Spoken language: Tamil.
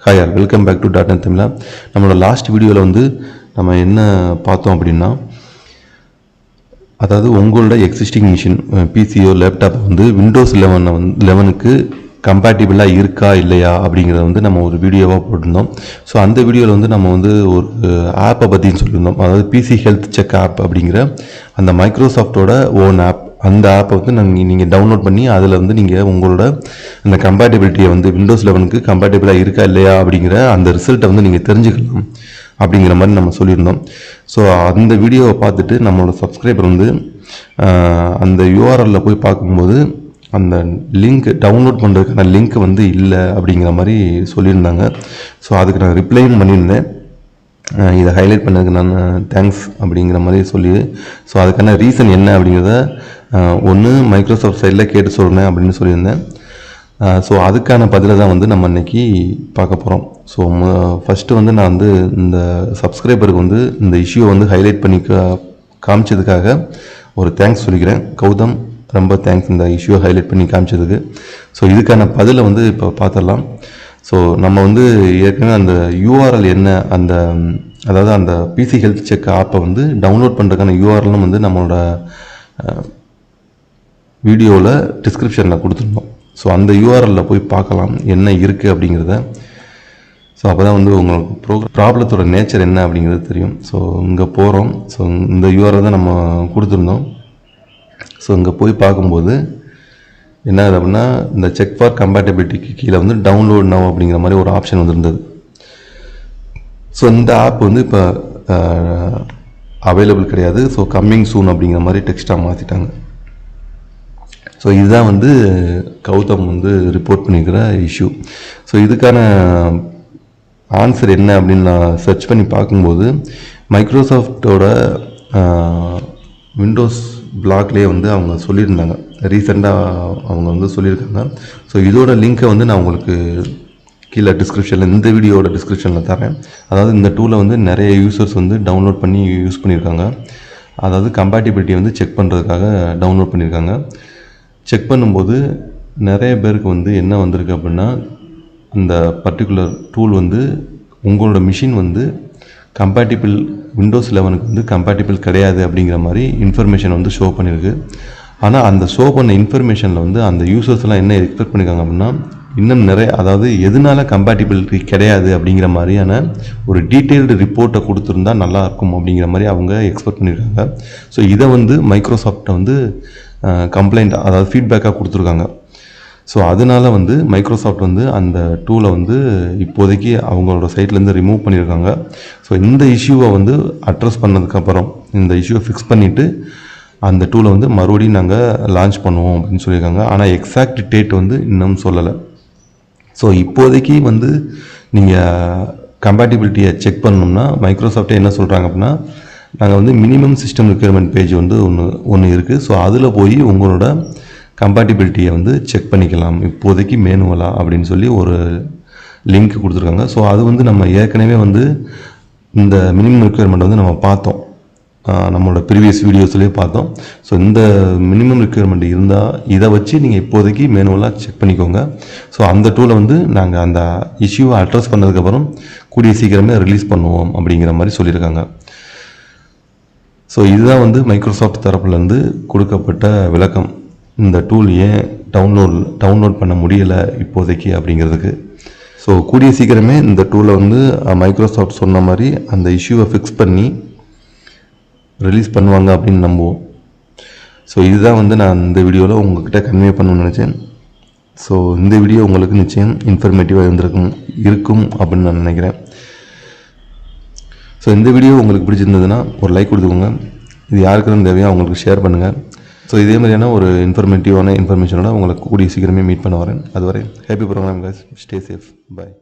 Hi all, welcome back to DotNet Tamizha. நம்மளோட லாஸ்ட் வீடியோவில் வந்து நம்ம என்ன பார்த்தோம் அப்படின்னா, அதாவது உங்களோட எக்ஸிஸ்டிங் மிஷின் பிசியோ லேப்டாப் வந்து விண்டோஸ் 11க்கு கம்பேட்டிபிளாக இருக்கா இல்லையா அப்படிங்கிறத வந்து நம்ம ஒரு வீடியோவாக போட்டிருந்தோம். ஸோ அந்த வீடியோவில் வந்து நம்ம வந்து ஒரு ஆப்பை பற்றின்னு சொல்லியிருந்தோம். அதாவது பிசி ஹெல்த் செக் ஆப் அப்படிங்கிற அந்த மைக்ரோசாஃப்டோட ஓன் ஆப். அந்த ஆப்பை வந்து நீங்கள் டவுன்லோட் பண்ணி அதில் வந்து நீங்கள் உங்களோட அந்த கம்பேட்டிபிலிட்டியை வந்து விண்டோஸ் 11க்கு கம்பேட்டிபிளாக இருக்கா இல்லையா அப்படிங்கிற அந்த ரிசல்ட்டை வந்து நீங்கள் தெரிஞ்சுக்கலாம் அப்படிங்கிற மாதிரி நம்ம சொல்லியிருந்தோம். ஸோ அந்த வீடியோவை பார்த்துட்டு நம்மளோட சப்ஸ்கிரைபர் வந்து அந்த யூஆர்எல்லில் போய் பார்க்கும்போது அந்த லிங்க் டவுன்லோட் பண்ணுறதுக்கான லிங்க் வந்து இல்லை அப்படிங்கிற மாதிரி சொல்லியிருந்தாங்க. ஸோ அதுக்கு நான் ரிப்ளையும் பண்ணியிருந்தேன். இதை ஹைலைட் பண்ணதுக்கு நான் தேங்க்ஸ் அப்படிங்கிற மாதிரி சொல்லி, ஸோ அதுக்கான ரீசன் என்ன அப்படிங்கிறத ஒன்று மைக்ரோசாஃப்ட் சைடில் கேட்டு சொல்கிறேன் அப்படின்னு சொல்லியிருந்தேன். ஸோ அதுக்கான பதிலை தான் வந்து நம்ம இன்றைக்கி பார்க்க போகிறோம். ஸோ ஃபஸ்ட்டு வந்து நான் வந்து இந்த சப்ஸ்கிரைபருக்கு வந்து இந்த இஷ்யூவை வந்து ஹைலைட் பண்ணி காமிச்சதுக்காக ஒரு தேங்க்ஸ் சொல்லிக்கிறேன். கௌதம், ரொம்ப தேங்க்ஸ் இந்த இஷ்யூவை ஹைலைட் பண்ணி காமிச்சதுக்கு. ஸோ இதுக்கான பதிலை வந்து இப்போ பார்த்துடலாம். ஸோ நம்ம வந்து ஏற்கனவே அந்த யூஆர்எல் என்ன, அதாவது அந்த பிசி ஹெல்த் செக் ஆப்பை வந்து டவுன்லோட் பண்ணுறதுக்கான யூஆர்எல்லும் வந்து நம்மளோட வீடியோவில் டிஸ்கிரிப்ஷனில் கொடுத்துருந்தோம். ஸோ அந்த யூஆர்எல்லில் போய் பார்க்கலாம் என்ன இருக்குது அப்படிங்கிறத. ஸோ அப்போ தான் வந்து உங்களுக்கு ப்ராப்ளத்தோட நேச்சர் என்ன அப்படிங்கிறது தெரியும். ஸோ இங்கே போகிறோம். ஸோ இந்த யூஆர்எல் தான் நம்ம கொடுத்துருந்தோம். ஸோ இங்கே போய் பார்க்கும்போது என்ன ஆகுது அப்படின்னா, இந்த செக் ஃபார் கம்பேட்டிபிலிட்டிக்கு கீழே வந்து டவுன்லோட் நவ் அப்படிங்கிற மாதிரி ஒரு ஆப்ஷன் வந்துருந்தது. ஸோ இந்த ஆப் வந்து இப்போ அவைலபிள் கிடையாது. ஸோ கம்மிங் சூன் அப்படிங்கிற மாதிரி டெக்ஸ்ட்டாக மாற்றிட்டாங்க. ஸோ இதுதான் வந்து கௌதம் வந்து ரிப்போர்ட் பண்ணிக்கிற இஷ்யூ. ஸோ இதுக்கான ஆன்சர் என்ன அப்படின்னு நான் சர்ச் பண்ணி பார்க்கும்போது மைக்ரோசாஃப்டோட விண்டோஸ் பிளாக்லேயே வந்து அவங்க சொல்லியிருந்தாங்க, ரீசெண்டாக அவங்க வந்து சொல்லியிருக்காங்க. ஸோ இதோட லிங்க்கை வந்து நான் உங்களுக்கு கீழே டிஸ்கிரிப்ஷனில், இந்த வீடியோட டிஸ்கிரிப்ஷனில் தரேன். அதாவது இந்த டூலை வந்து நிறைய யூசர்ஸ் வந்து டவுன்லோட் பண்ணி யூஸ் பண்ணியிருக்காங்க. அதாவது கம்பேட்டிபிலிட்டி வந்து செக் பண்ணுறதுக்காக டவுன்லோட் பண்ணியிருக்காங்க. செக் பண்ணும்போது நிறைய பேருக்கு வந்து என்ன வந்திருக்கு அப்படின்னா, அந்த பர்டிகுலர் டூல் வந்து உங்களோட மிஷின் வந்து கம்பேட்டிபிள் விண்டோஸ் 11க்கு வந்து கம்பேட்டிபிள் கிடையாது அப்படிங்கிற மாதிரி இன்ஃபர்மேஷன் வந்து ஷோ பண்ணியிருக்கு. ஆனால் அந்த ஷோ பண்ண இன்ஃபர்மேஷனில் வந்து அந்த யூசர்ஸ்லாம் என்ன எக்ஸ்பெக்ட் பண்ணியிருக்காங்க அப்படின்னா, இன்னும் நிறைய, அதாவது எதனால கம்பேட்டிபிலிட்டி கிடையாது அப்படிங்கிற மாதிரியான ஒரு டீட்டெயில்டு ரிப்போர்ட்டை கொடுத்துருந்தா நல்லாயிருக்கும் அப்படிங்கிற மாதிரி அவங்க எக்ஸ்பெக்ட் பண்ணியிருக்காங்க. ஸோ இதை வந்து மைக்ரோசாஃப்ட்டை வந்து கம்ப்ளைண்ட், அதாவது ஃபீட்பேக்காக கொடுத்துருக்காங்க. ஸோ அதனால் வந்து மைக்ரோசாஃப்ட் வந்து அந்த டூலை வந்து இப்போதைக்கு அவங்களோட சைட்லேருந்து ரிமூவ் பண்ணியிருக்காங்க. ஸோ இந்த இஷ்யூவை வந்து அட்ரஸ் பண்ணதுக்கப்புறம், இந்த இஷ்யூவை ஃபிக்ஸ் பண்ணிவிட்டு அந்த டூலை வந்து மறுபடியும் நாங்கள் லான்ச் பண்ணுவோம் அப்படின்னு சொல்லியிருக்காங்க. ஆனால் எக்ஸாக்ட் டேட் வந்து இன்னும் சொல்லலை. ஸோ இப்போதைக்கு வந்து நீங்கள் கம்பேட்டிபிலிட்டியை செக் பண்ணணும்னா மைக்ரோசாஃப்ட்டே என்ன சொல்கிறாங்க அப்படின்னா, நாங்கள் வந்து மினிமம் சிஸ்டம் ரிக்யர்மெண்ட் பேஜ் வந்து ஒன்று இருக்குது. ஸோ அதில் போய் உங்களோட கம்பேட்டிபிலிட்டியை வந்து செக் பண்ணிக்கலாம் இப்போதைக்கு மேனுவலாக அப்படின்னு சொல்லி ஒரு லிங்க் கொடுத்துருக்காங்க. ஸோ அது வந்து நம்ம ஏற்கனவே வந்து இந்த மினிமம் ரிக்யர்மெண்ட் வந்து நம்ம பார்த்தோம், நம்மளோட ப்ரீவியஸ் வீடியோஸ்லேயே பார்த்தோம். ஸோ இந்த மினிமம் ரிக்யர்மெண்ட் இருந்தால் இதை வச்சு நீங்கள் இப்போதைக்கு மேனுவலாக செக் பண்ணிக்கோங்க. ஸோ அந்த டூலை வந்து நாங்கள் அந்த இஷ்யூவை அட்ரஸ் பண்ணதுக்கப்புறம் கூடிய சீக்கிரமே ரிலீஸ் பண்ணுவோம் அப்படிங்கிற மாதிரி சொல்லியிருக்காங்க. ஸோ இதுதான் வந்து மைக்ரோசாஃப்ட் தரப்புலேருந்து கொடுக்கப்பட்ட விளக்கம், இந்த டூல் ஏன் டவுன்லோட் பண்ண முடியலை இப்போதைக்கு அப்படிங்கிறதுக்கு. ஸோ கூடிய சீக்கிரமே இந்த டூலை வந்து மைக்ரோசாஃப்ட் சொன்ன மாதிரி அந்த இஷ்யூவை ஃபிக்ஸ் பண்ணி ரிலீஸ் பண்ணுவாங்க அப்படின்னு நம்புவோம். ஸோ இதுதான் வந்து நான் இந்த வீடியோவில் உங்கள்கிட்ட கன்வே பண்ணணும்னு நினச்சேன். ஸோ இந்த வீடியோ உங்களுக்கு நிச்சயம் இன்ஃபர்மேட்டிவாக இருக்கும் அப்படின்னு நான் நினைக்கிறேன். ஸோ இந்த வீடியோ உங்களுக்கு பிடிச்சிருந்ததுன்னா ஒரு லைக் கொடுத்துக்கோங்க. இது யாருக்குன்னு தேவையோ அவங்களுக்கு ஷேர் பண்ணுங்கள். ஸோ இதே மாதிரியான ஒரு இன்ஃபர்மேட்டிவான இன்ஃபர்மேஷனோட உங்களை கூடிய சீக்கிரமே மீட் பண்ண வரேன். அதுவரை happy program guys, stay safe, பாய்.